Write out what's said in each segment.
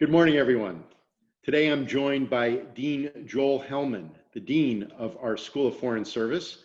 Good morning, everyone. Today I'm joined by Dean Joel Hellman, the Dean of our School of Foreign Service.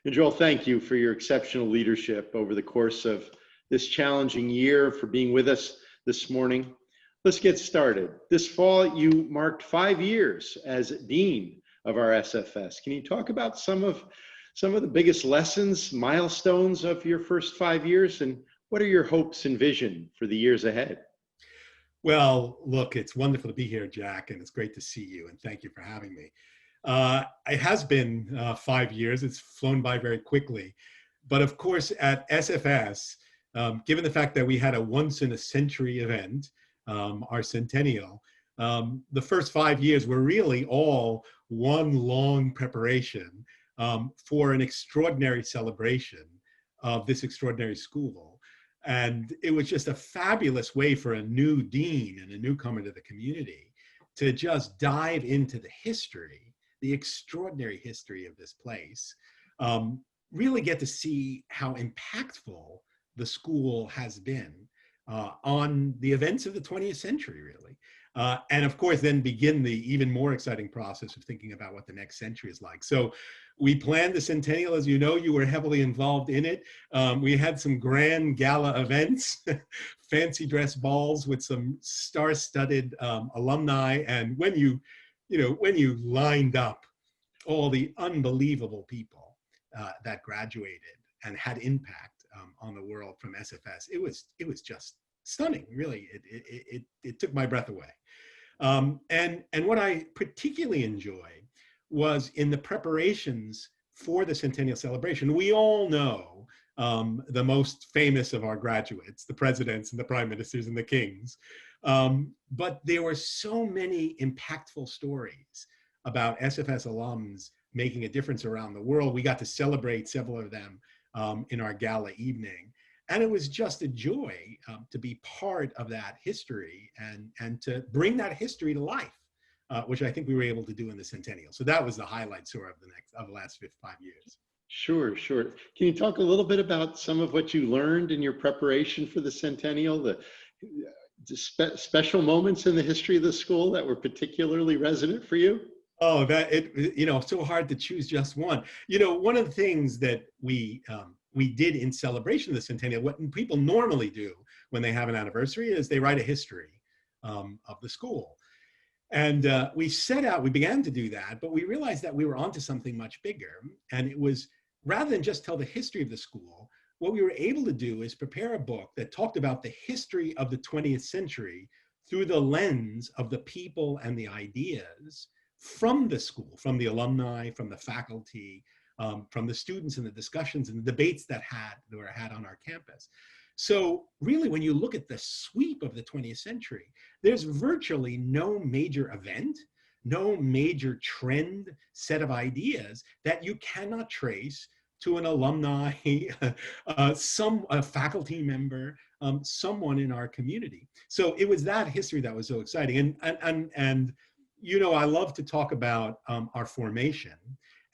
And Joel, thank you for your exceptional leadership over the course of this challenging year, for being with us this morning. Let's get started. This fall, you marked 5 years as Dean of our SFS. Can you talk about some of the biggest lessons, milestones of your first 5 years, and what are your hopes and vision for the years ahead? Well, look, it's wonderful to be here, Jack, and it's great to see you, and thank you for having me. It has been 5 years. It's flown by very quickly. But of course, at SFS, given the fact that we had a once-in-a-century event, our centennial, the first 5 years were really all one long preparation for an extraordinary celebration of this extraordinary school. And it was just a fabulous way for a new dean and a newcomer to the community to just dive into the history, the extraordinary history of this place, really get to see how impactful the school has been on the events of the 20th century, really. And of course, then begin the even more exciting process of thinking about what the next century is like. So we planned the centennial. As you know, you were heavily involved in it. We had some grand gala events, fancy dress balls with some star-studded alumni. And when you lined up all the unbelievable people that graduated and had impact on the world from SFS, it was just stunning. Really, it took my breath away. And what I particularly enjoyed was in the preparations for the centennial celebration. We all know the most famous of our graduates, the presidents and the prime ministers and the kings. But there were so many impactful stories about SFS alums making a difference around the world. We got to celebrate several of them in our gala evening. And it was just a joy to be part of that history and to bring that history to life, which I think we were able to do in the centennial. So that was the highlight sort of the last 5 years. Sure, sure. Can you talk a little bit about some of what you learned in your preparation for the centennial, the special moments in the history of the school that were particularly resonant for you? Oh, so hard to choose just one. One of the things that we did in celebration of the centennial, what people normally do when they have an anniversary, is they write a history of the school. And we began to do that, but we realized that we were onto something much bigger. And it was, rather than just tell the history of the school, what we were able to do is prepare a book that talked about the history of the 20th century through the lens of the people and the ideas from the school, from the alumni, from the faculty, from the students and the discussions and the debates that were had on our campus. So really, when you look at the sweep of the 20th century, there's virtually no major event, no major trend set of ideas that you cannot trace to an alumni, a faculty member, someone in our community. So it was that history that was so exciting. And I love to talk about our formation.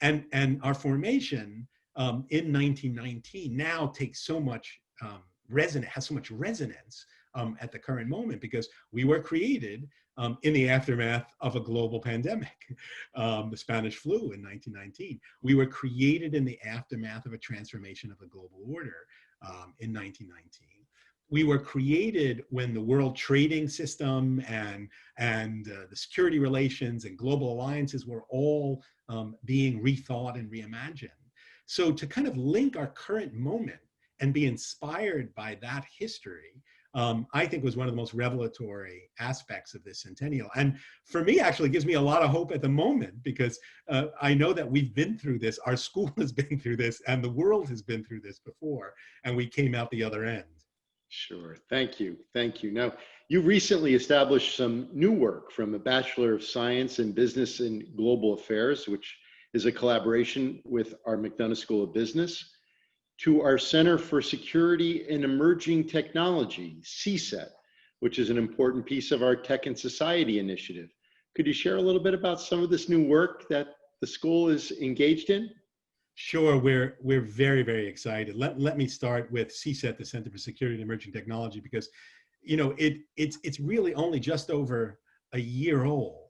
And our formation in 1919 now takes so much has so much resonance at the current moment, because we were created in the aftermath of a global pandemic, the Spanish flu in 1919. We were created in the aftermath of a transformation of the global order in 1919. We were created when the world trading system and the security relations and global alliances were all being rethought and reimagined. So to kind of link our current moment and be inspired by that history, I think was one of the most revelatory aspects of this centennial. And for me, actually gives me a lot of hope at the moment, because I know that we've been through this, our school has been through this, and the world has been through this before, and we came out the other end. Sure. Thank you. Thank you. Now, you recently established some new work, from a Bachelor of Science in Business and Global Affairs, which is a collaboration with our McDonough School of Business, to our Center for Security and Emerging Technology, CSET, which is an important piece of our Tech and Society initiative. Could you share a little bit about some of this new work that the school is engaged in? Sure, we're very, very excited. Let me start with CSET, the Center for Security and Emerging Technology, because it's really only just over a year old.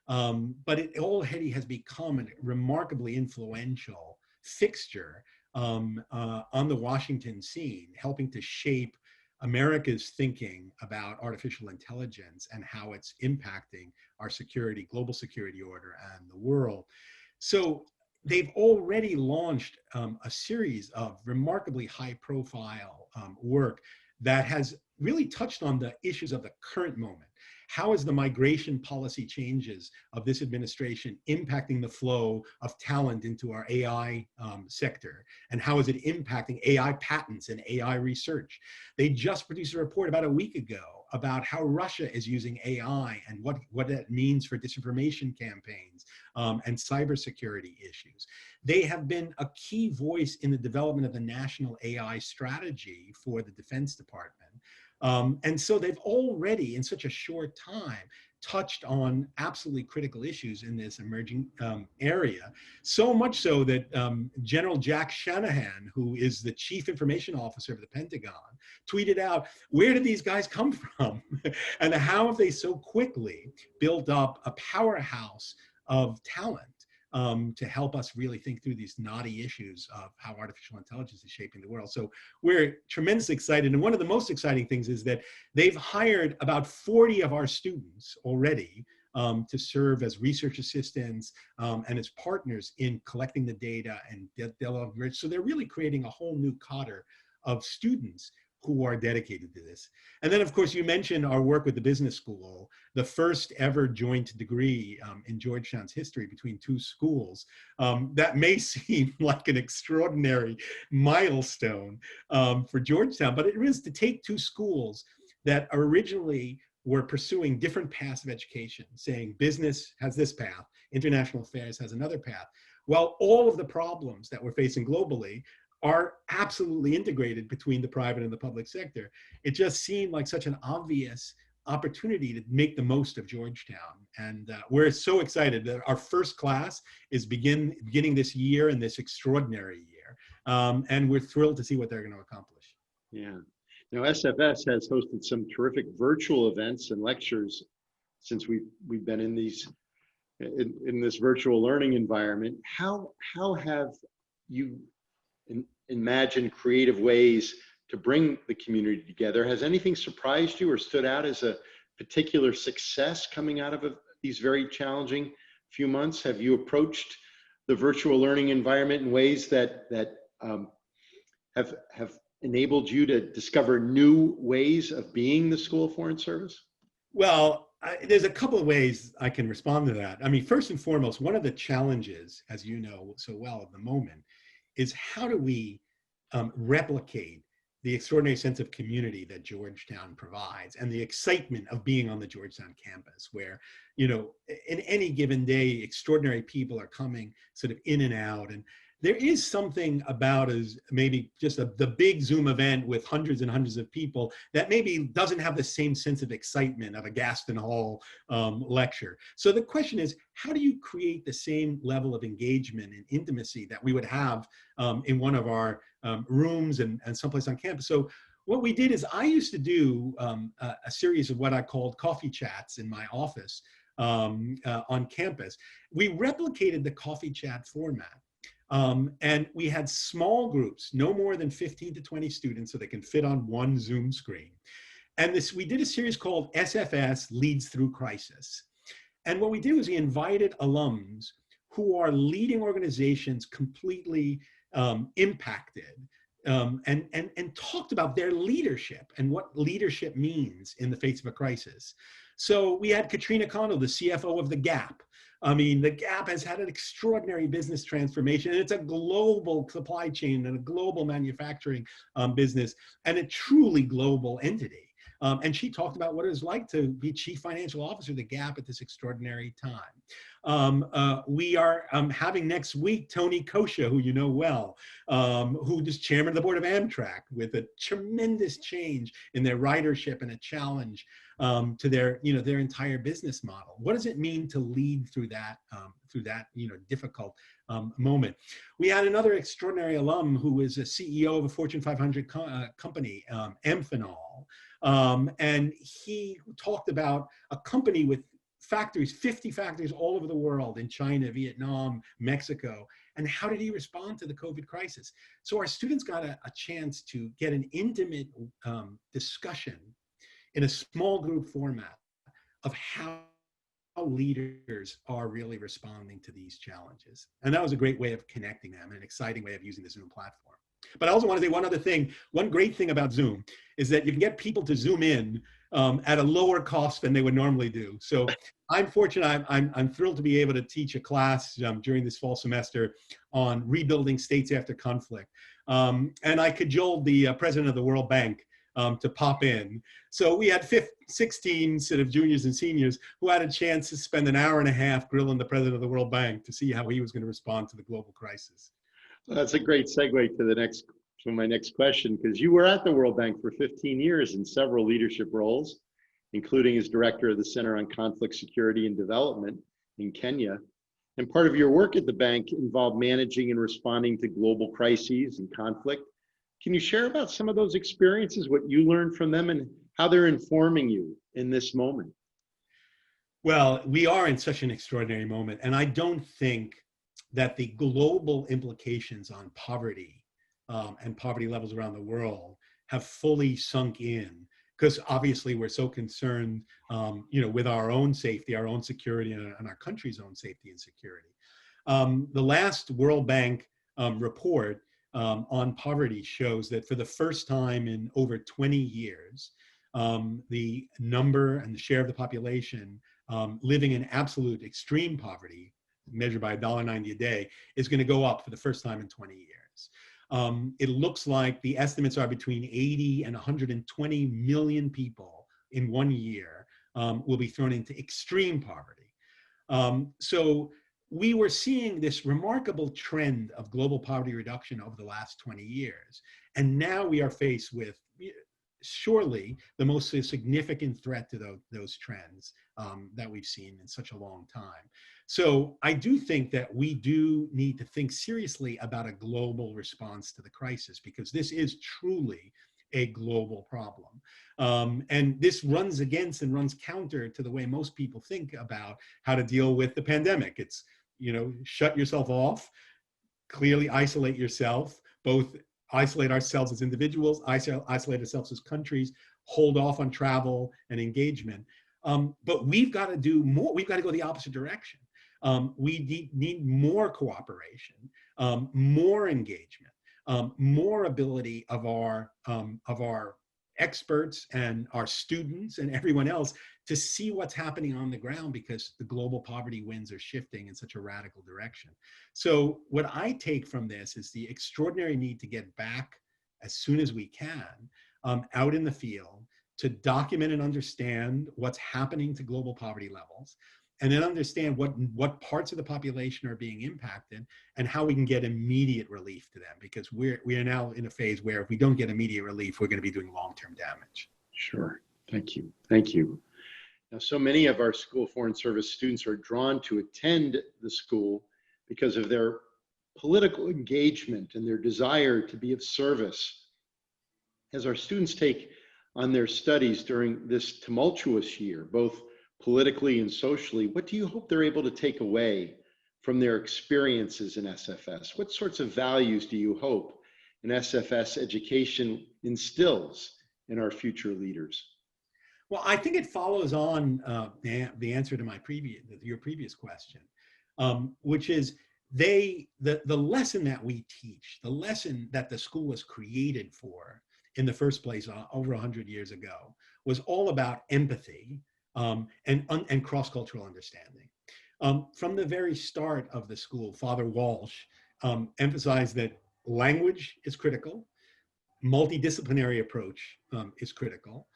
But it already has become a remarkably influential fixture on the Washington scene, helping to shape America's thinking about artificial intelligence and how it's impacting our security, global security order, and the world. So they've already launched a series of remarkably high profile work that has really touched on the issues of the current moment. How is the migration policy changes of this administration impacting the flow of talent into our AI sector? And how is it impacting AI patents and AI research? They just produced a report about a week ago about how Russia is using AI and what that means for disinformation campaigns and cybersecurity issues. They have been a key voice in the development of the national AI strategy for the Defense Department. And so they've already, in such a short time, touched on absolutely critical issues in this emerging area. So much so that General Jack Shanahan, who is the Chief Information Officer of the Pentagon, tweeted out, where did these guys come from? And how have they so quickly built up a powerhouse of talent to help us really think through these knotty issues of how artificial intelligence is shaping the world. So we're tremendously excited. And one of the most exciting things is that they've hired about 40 of our students already to serve as research assistants and as partners in collecting the data and developing. So they're really creating a whole new cadre of students who are dedicated to this. And then, of course, you mentioned our work with the business school, the first ever joint degree in Georgetown's history between two schools. That may seem like an extraordinary milestone for Georgetown, but it is to take two schools that originally were pursuing different paths of education, saying business has this path, international affairs has another path, while all of the problems that we're facing globally are absolutely integrated between the private and the public sector. It just seemed like such an obvious opportunity to make the most of Georgetown. And we're so excited that our first class is beginning this year, in this extraordinary year. And we're thrilled to see what they're going to accomplish. Yeah. Now, SFS has hosted some terrific virtual events and lectures since we've been in this virtual learning environment. How have you imagine creative ways to bring the community together? Has anything surprised you or stood out as a particular success coming out of these very challenging few months? Have you approached the virtual learning environment in ways that have enabled you to discover new ways of being the School of Foreign Service? Well, there's a couple of ways I can respond to that. I mean, first and foremost, one of the challenges, as you know so well at the moment, is how do we replicate the extraordinary sense of community that Georgetown provides and the excitement of being on the Georgetown campus, where, in any given day, extraordinary people are coming sort of in and out. And there is something about as maybe just the big Zoom event with hundreds and hundreds of people that maybe doesn't have the same sense of excitement of a Gaston Hall lecture. So the question is, how do you create the same level of engagement and intimacy that we would have in one of our rooms and someplace on campus? So what we did is I used to do a series of what I called coffee chats in my office on campus. We replicated the coffee chat format. And we had small groups, no more than 15 to 20 students, so they can fit on one Zoom screen. And we did a series called SFS Leads Through Crisis. And what we did was we invited alums who are leading organizations completely impacted and talked about their leadership and what leadership means in the face of a crisis. So we had Katrina Connell, the CFO of The Gap. I mean, The Gap has had an extraordinary business transformation, and it's a global supply chain and a global manufacturing business and a truly global entity. And she talked about what it was like to be chief financial officer of The Gap at this extraordinary time. We are having next week Tony Kosha, who you know well, who is chairman of the board of Amtrak, with a tremendous change in their ridership and a challenge to their, their entire business model. What does it mean to lead through that, difficult moment? We had another extraordinary alum who is a CEO of a Fortune 500 company, Amphenol, and he talked about a company with factories, 50 factories all over the world, in China, Vietnam, Mexico. And how did he respond to the COVID crisis? So our students got a chance to get an intimate discussion in a small group format of how leaders are really responding to these challenges. And that was a great way of connecting them, an exciting way of using the Zoom platform. But I also want to say one other thing. One great thing about Zoom is that you can get people to Zoom in at a lower cost than they would normally do. So I'm fortunate, I'm thrilled to be able to teach a class during this fall semester on rebuilding states after conflict. And I cajoled the president of the World Bank to pop in. So we had 16 sort of juniors and seniors who had a chance to spend an hour and a half grilling the president of the World Bank to see how he was going to respond to the global crisis. Well, that's a great segue to my next question, because you were at the World Bank for 15 years in several leadership roles, including as director of the Center on Conflict Security and Development in Kenya. And part of your work at the bank involved managing and responding to global crises and conflict. Can you share about some of those experiences, what you learned from them, and how they're informing you in this moment? Well, we are in such an extraordinary moment, and I don't think that the global implications on poverty and poverty levels around the world have fully sunk in, because obviously we're so concerned, with our own safety, our own security, and our country's own safety and security. The last World Bank report on poverty shows that for the first time in over 20 years, the number and the share of the population living in absolute extreme poverty, measured by $1.90 a day, is going to go up for the first time in 20 years. It looks like the estimates are between 80 and 120 million people in 1 year will be thrown into extreme poverty. So we were seeing this remarkable trend of global poverty reduction over the last 20 years. And now we are faced with surely the most significant threat to those trends that we've seen in such a long time. So I do think that we do need to think seriously about a global response to the crisis, because this is truly a global problem. And this runs against and runs counter to the way most people think about how to deal with the pandemic. It's, shut yourself off, clearly isolate yourself, both isolate ourselves as individuals, isolate ourselves as countries, hold off on travel and engagement. But we've got to do more. We've got to go the opposite direction. We need more cooperation, more engagement, more ability of our experts and our students and everyone else to see what's happening on the ground, because the global poverty winds are shifting in such a radical direction. So what I take from this is the extraordinary need to get back as soon as we can out in the field to document and understand what's happening to global poverty levels, and then understand what parts of the population are being impacted and how we can get immediate relief to them, because we are now in a phase where if we don't get immediate relief, we're going to be doing long-term damage. Sure. Thank you. Thank you. Now, so many of our School of Foreign Service students are drawn to attend the school because of their political engagement and their desire to be of service. As our students take on their studies during this tumultuous year, both politically and socially, what do you hope they're able to take away from their experiences in SFS? What sorts of values do you hope an SFS education instills in our future leaders? Well, I think it follows on the answer to your previous question, which is the lesson that we teach, the lesson that the school was created for in the first place over 100 years ago, was all about empathy and cross-cultural understanding. From the very start of the school, Father Walsh emphasized that language is critical, multidisciplinary approach is critical,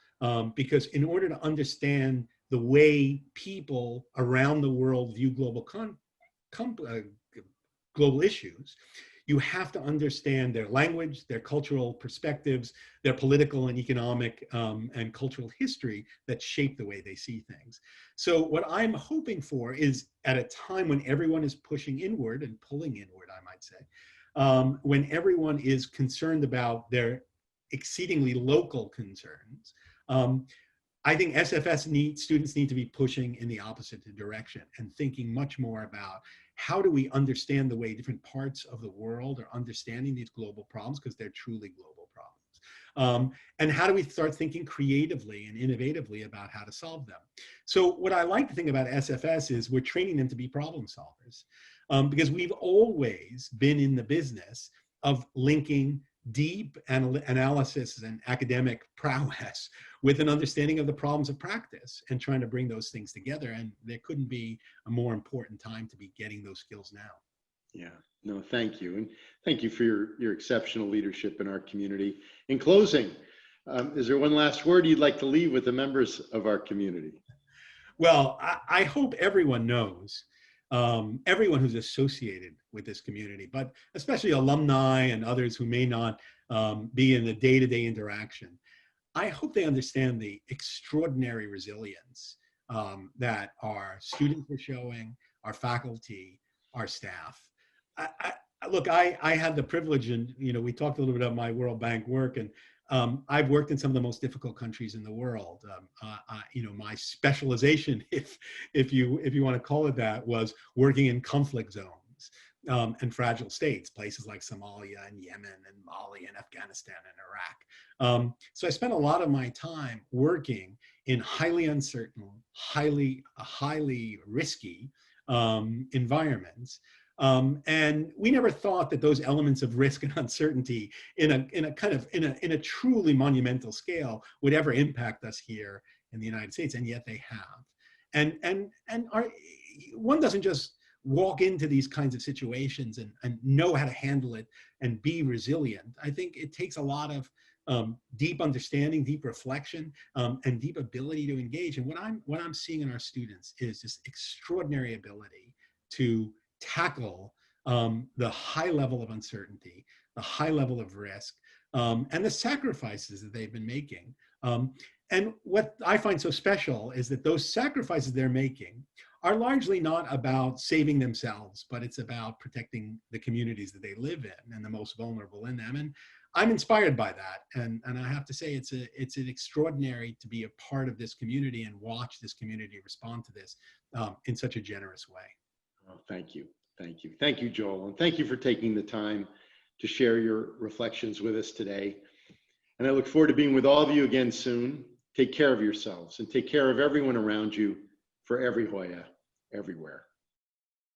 because in order to understand the way people around the world view global issues, you have to understand their language, their cultural perspectives, their political and economic and cultural history that shape the way they see things. So what I'm hoping for is, at a time when everyone is pushing inward and pulling inward, I might say, when everyone is concerned about their exceedingly local concerns, I think students need to be pushing in the opposite direction and thinking much more about how do we understand the way different parts of the world are understanding these global problems, because they're truly global problems. And how do we start thinking creatively and innovatively about how to solve them? So what I like to think about SFS is we're training them to be problem solvers, because we've always been in the business of linking deep analysis and academic prowess with an understanding of the problems of practice and trying to bring those things together. And there couldn't be a more important time to be getting those skills now. Yeah, no, thank you. And thank you for your exceptional leadership in our community. In closing, is there one last word you'd like to leave with the members of our community? Well, I hope everyone knows, everyone who's associated with this community, but especially alumni and others who may not be in the day-to-day interaction, I hope they understand the extraordinary resilience that our students are showing, our faculty, our staff. Look, I had the privilege, and we talked a little bit about my World Bank work, and I've worked in some of the most difficult countries in the world. My specialization, if you want to call it that, was working in conflict zones and fragile states, places like Somalia and Yemen and Mali and Afghanistan and Iraq. So I spent a lot of my time working in highly uncertain, highly risky environments. And we never thought that those elements of risk and uncertainty in a truly monumental scale would ever impact us here in the United States, and yet they have. And one doesn't just walk into these kinds of situations and know how to handle it and be resilient. I think it takes a lot of deep understanding, deep reflection, and deep ability to engage. And what I'm seeing in our students is this extraordinary ability to tackle the high level of uncertainty, the high level of risk, and the sacrifices that they've been making. And what I find so special is that those sacrifices they're making are largely not about saving themselves, but it's about protecting the communities that they live in and the most vulnerable in them. And I'm inspired by that. And I have to say, it's an extraordinary to be a part of this community and watch this community respond to this in such a generous way. Oh, thank you. Thank you. Thank you, Joel. And thank you for taking the time to share your reflections with us today. And I look forward to being with all of you again soon. Take care of yourselves and take care of everyone around you, for every Hoya, everywhere.